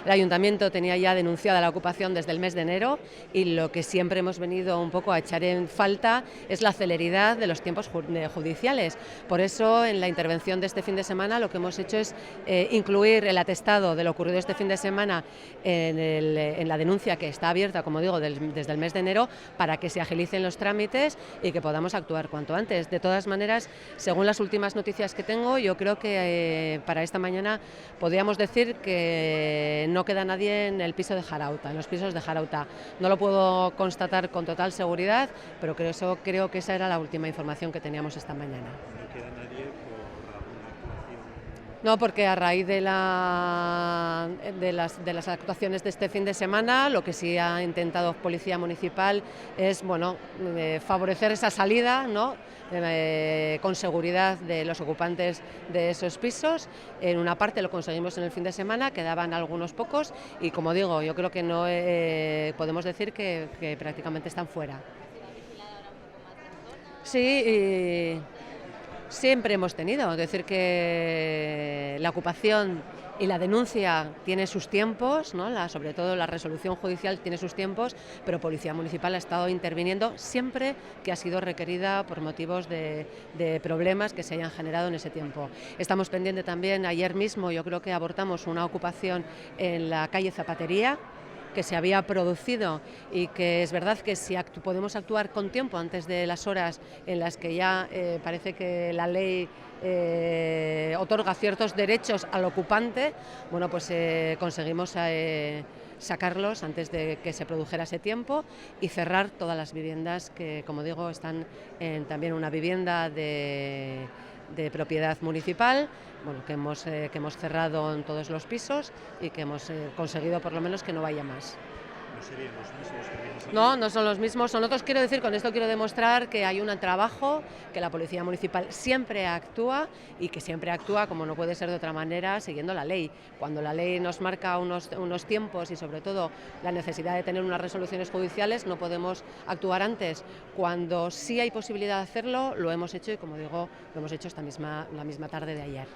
El ayuntamiento tenía ya denunciada la ocupación desde el mes de enero y lo que siempre hemos venido un poco a echar en falta es la celeridad de los tiempos judiciales. Por eso, en la intervención de este fin de semana, lo que hemos hecho es incluir el atestado de lo ocurrido este fin de semana en la denuncia que está abierta, como digo, desde el mes de enero, para que se agilicen los trámites y que podamos actuar cuanto antes. De todas maneras, según las últimas noticias que tengo, yo creo que para esta mañana podríamos decir que no queda nadie en el piso de Jarauta, en los pisos de Jarauta. No lo puedo constatar con total seguridad, pero creo que esa era la última información que teníamos esta mañana. ¿No queda nadie por alguna actuación? No, porque a raíz de las actuaciones de este fin de semana, lo que sí ha intentado Policía Municipal es favorecer esa salida, ¿no? Con seguridad de los ocupantes de esos pisos. En una parte lo conseguimos en el fin de semana, quedaban algunos pocos y, como digo, yo creo que no podemos decir que prácticamente están fuera. Sí, siempre hemos tenido, es decir, que la ocupación y la denuncia tiene sus tiempos, ¿no? Sobre todo la resolución judicial tiene sus tiempos, pero Policía Municipal ha estado interviniendo siempre que ha sido requerida por motivos de problemas que se hayan generado en ese tiempo. Estamos pendientes también, ayer mismo yo creo que abortamos una ocupación en la calle Zapatería, que se había producido y que es verdad que si podemos actuar con tiempo antes de las horas en las que ya parece que la ley otorga ciertos derechos al ocupante, bueno, pues conseguimos sacarlos antes de que se produjera ese tiempo y cerrar todas las viviendas que, como digo, están en también una vivienda de propiedad municipal, bueno, que hemos cerrado en todos los pisos y que hemos conseguido por lo menos que no vaya más. ¿No serían los mismos que habían salido? No, no son los mismos. Con esto quiero demostrar que hay un trabajo, que la Policía Municipal siempre actúa y que siempre actúa, como no puede ser de otra manera, siguiendo la ley. Cuando la ley nos marca unos tiempos y sobre todo la necesidad de tener unas resoluciones judiciales, no podemos actuar antes. Cuando sí hay posibilidad de hacerlo, lo hemos hecho y, como digo, lo hemos hecho la misma tarde de ayer.